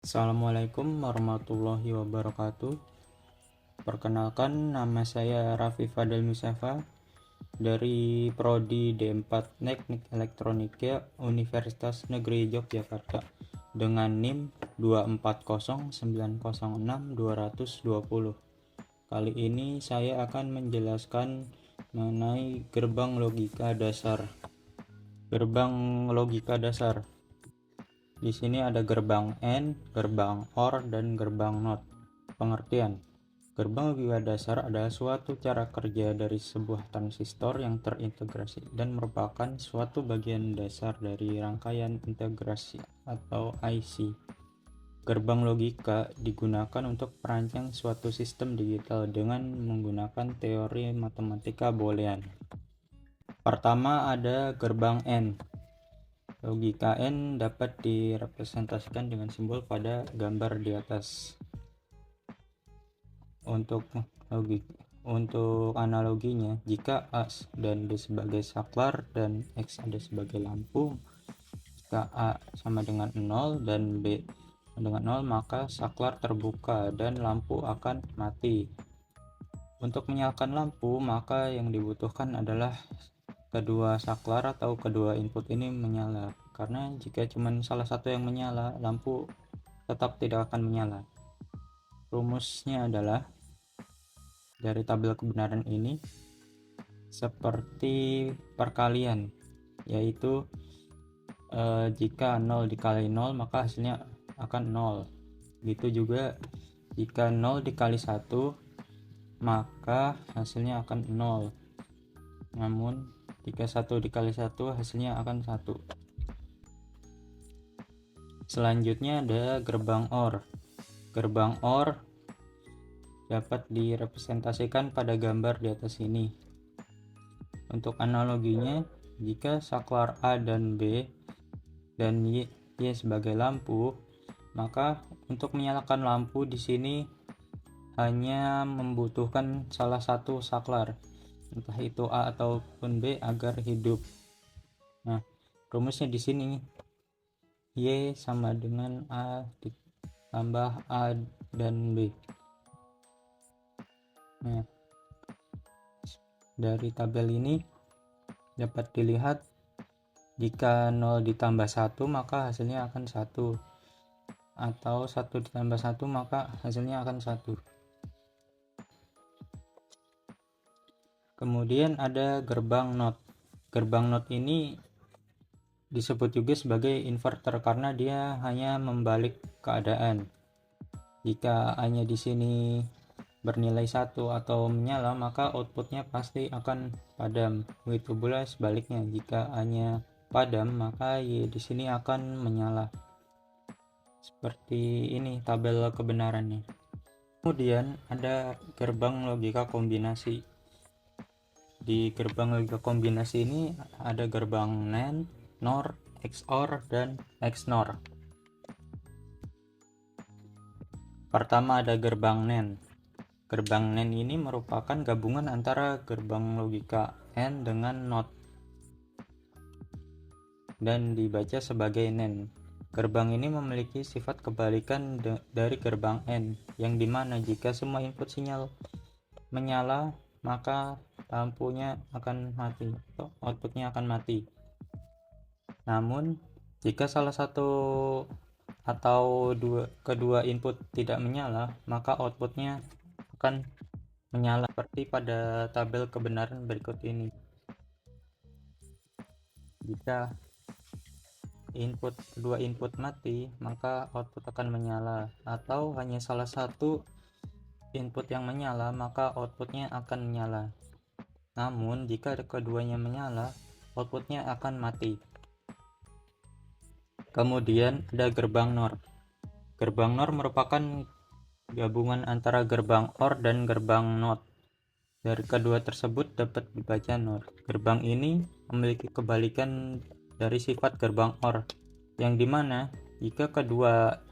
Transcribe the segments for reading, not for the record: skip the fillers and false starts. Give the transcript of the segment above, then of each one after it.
Assalamualaikum warahmatullahi wabarakatuh. Perkenalkan, nama saya Raffi Fadel Musafa dari Prodi D4 Teknik Elektronika Universitas Negeri Yogyakarta dengan NIM 240906220. Kali ini saya akan menjelaskan mengenai gerbang logika dasar. Gerbang logika dasar. Di sini ada gerbang AND, gerbang OR, dan gerbang NOT. Pengertian: gerbang logika dasar adalah suatu cara kerja dari sebuah transistor yang terintegrasi dan merupakan suatu bagian dasar dari rangkaian integrasi atau IC. Gerbang logika digunakan untuk merancang suatu sistem digital dengan menggunakan teori matematika boolean. Pertama ada gerbang AND. Logika N dapat direpresentasikan dengan simbol pada gambar di atas. Untuk analoginya, jika A dan B sebagai saklar dan X ada sebagai lampu, jika A sama dengan 0 dan B dengan 0, maka saklar terbuka dan lampu akan mati. Untuk menyalakan lampu, maka yang dibutuhkan adalah kedua saklar atau kedua input ini menyala, karena jika cuma salah satu yang menyala, lampu tetap tidak akan menyala. Rumusnya adalah dari tabel kebenaran ini seperti perkalian, yaitu jika 0 dikali 0 maka hasilnya akan 0. Gitu juga jika 0 dikali 1 maka hasilnya akan 0. Namun jika 1 dikali 1 hasilnya akan 1. Selanjutnya ada gerbang OR. Gerbang OR dapat direpresentasikan pada gambar di atas ini. Untuk analoginya, jika saklar A dan B dan Y sebagai lampu, maka untuk menyalakan lampu di sini hanya membutuhkan salah satu saklar, entah itu A ataupun B, agar hidup. Nah, rumusnya di sini Y sama dengan A ditambah A dan B. Nah, dari tabel ini dapat dilihat jika 0 ditambah 1 maka hasilnya akan 1, atau 1 ditambah 1 maka hasilnya akan 1. Kemudian ada gerbang NOT. Gerbang NOT ini disebut juga sebagai inverter karena dia hanya membalik keadaan. Jika A-nya di sini bernilai 1 atau menyala, maka outputnya pasti akan padam. Begitu pula sebaliknya, jika A-nya padam maka Y di sini akan menyala. Seperti ini tabel kebenarannya. Kemudian ada gerbang logika kombinasi. Di gerbang logika kombinasi ini ada gerbang NAND, NOR, XOR, dan XNOR. Pertama ada gerbang NAND. Gerbang NAND ini merupakan gabungan antara gerbang logika AND dengan NOT dan dibaca sebagai NAND. Gerbang ini memiliki sifat kebalikan dari gerbang AND, yang dimana jika semua input sinyal menyala maka lampunya akan mati atau outputnya akan mati. Namun jika salah satu atau kedua input tidak menyala, maka outputnya akan menyala seperti pada tabel kebenaran berikut ini. Jika kedua input mati, maka output akan menyala, atau hanya salah satu input yang menyala, maka outputnya akan menyala. Namun jika keduanya menyala, outputnya akan mati. Kemudian ada gerbang NOR. Gerbang NOR merupakan gabungan antara gerbang OR dan gerbang NOT. Dari kedua tersebut dapat dibaca NOR. Gerbang ini memiliki kebalikan dari sifat gerbang OR, yang dimana jika kedua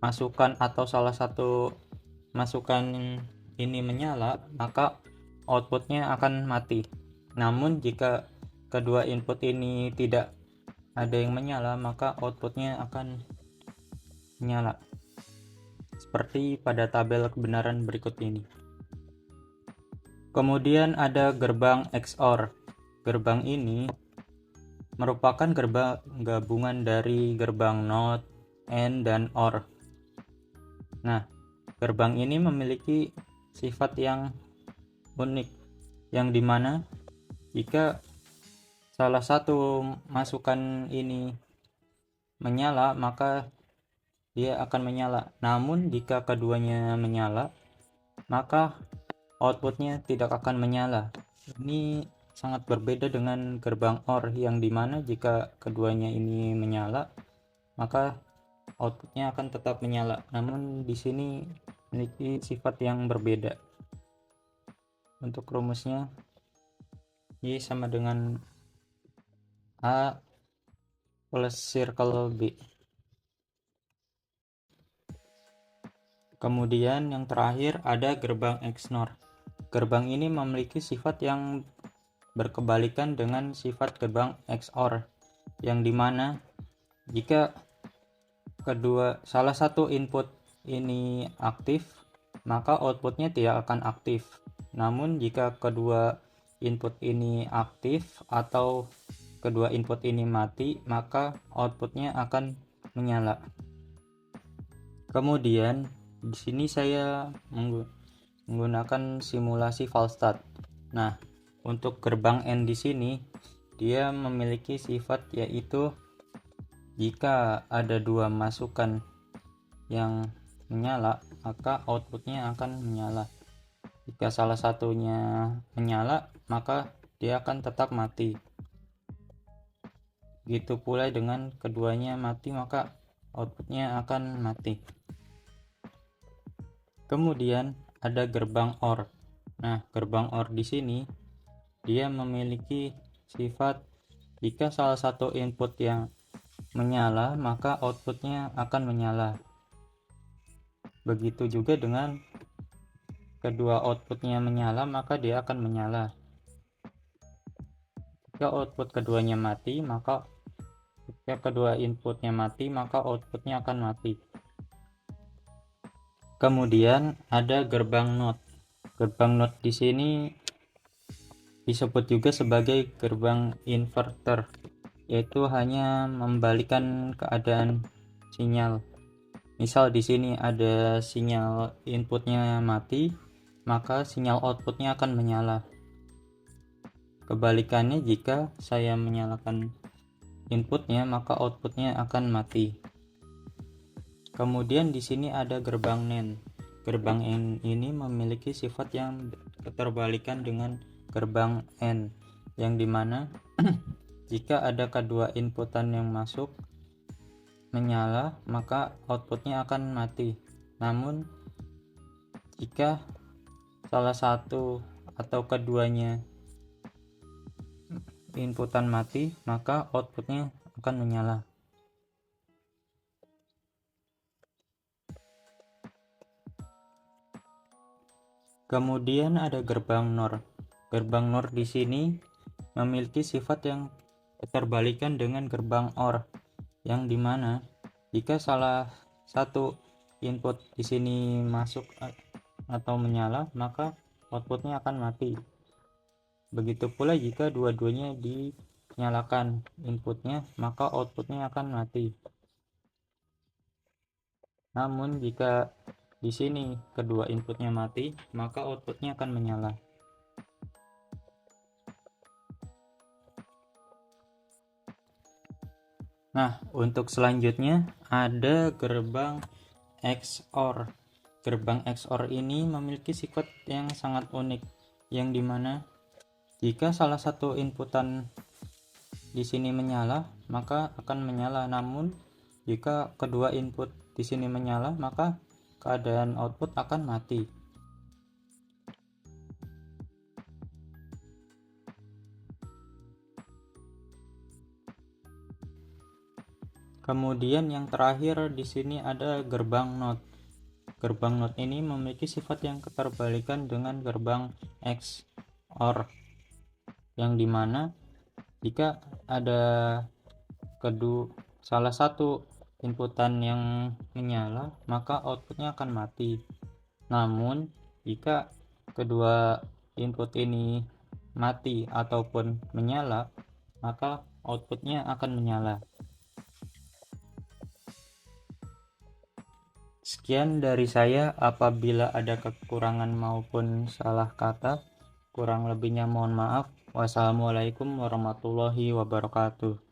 masukan atau salah satu masukan ini menyala, maka outputnya akan mati. Namun jika kedua input ini tidak ada yang menyala, maka outputnya akan menyala. seperti pada tabel kebenaran berikut ini. Kemudian ada gerbang XOR. Gerbang ini merupakan gerbang gabungan dari gerbang NOT, AND, dan OR. Nah, gerbang ini memiliki sifat yang unik, yang dimana jika salah satu masukan ini menyala, maka dia akan menyala. Namun jika keduanya menyala, maka outputnya tidak akan menyala. Ini sangat berbeda dengan gerbang OR, yang dimana jika keduanya ini menyala, maka outputnya akan tetap menyala. Namun di sini memiliki sifat yang berbeda. Untuk rumusnya, Y sama dengan A plus circle B. Kemudian yang terakhir ada gerbang XNOR. Gerbang ini memiliki sifat yang berkebalikan dengan sifat gerbang XOR, yang dimana jika salah satu input ini aktif, maka outputnya tidak akan aktif. Namun jika kedua input ini aktif atau kedua input ini mati, maka outputnya akan menyala. Kemudian di sini saya menggunakan simulasi false start. Nah, untuk gerbang AND di sini dia memiliki sifat yaitu jika ada dua masukan yang menyala, maka outputnya akan menyala. Jika salah satunya menyala, maka dia akan tetap mati. Begitu pula dengan keduanya mati, maka outputnya akan mati. Kemudian ada gerbang OR. Nah, gerbang OR di sini dia memiliki sifat jika salah satu input yang menyala, maka outputnya akan menyala. Begitu juga dengan kedua outputnya menyala, maka dia akan menyala. Jika output keduanya mati, maka jika kedua inputnya mati, maka outputnya akan mati. Kemudian ada gerbang NOT. Gerbang NOT di sini disebut juga sebagai gerbang inverter, yaitu hanya membalikan keadaan sinyal. Misal di sini ada sinyal inputnya mati, maka sinyal outputnya akan menyala. Kebalikannya, jika saya menyalakan inputnya, maka outputnya akan mati. Kemudian di sini ada gerbang NAND. Gerbang NAND ini memiliki sifat yang keterbalikan dengan gerbang AND, yang dimana jika ada kedua inputan yang masuk menyala, maka outputnya akan mati. Namun jika salah satu atau keduanya inputan mati, maka outputnya akan menyala. Kemudian ada gerbang NOR. Gerbang NOR di sini memiliki sifat yang keterbalikan dengan gerbang OR, yang dimana jika salah satu input di sini masuk atau menyala, maka outputnya akan mati. Begitu pula jika dua-duanya dinyalakan inputnya, maka outputnya akan mati. Namun jika di sini kedua inputnya mati, maka outputnya akan menyala. Nah, untuk selanjutnya ada gerbang XOR. Gerbang XOR ini memiliki sifat yang sangat unik, yang dimana jika salah satu inputan di sini menyala, maka akan menyala. Namun jika kedua input di sini menyala, maka keadaan output akan mati. Kemudian yang terakhir di sini ada gerbang NOT. Gerbang NOT ini memiliki sifat yang keterbalikan dengan gerbang XOR, yang dimana jika ada salah satu inputan yang menyala, maka outputnya akan mati. Namun jika kedua input ini mati ataupun menyala, maka outputnya akan menyala. Sekian dari saya. Apabila ada kekurangan maupun salah kata, kurang lebihnya mohon maaf. Wassalamualaikum warahmatullahi wabarakatuh.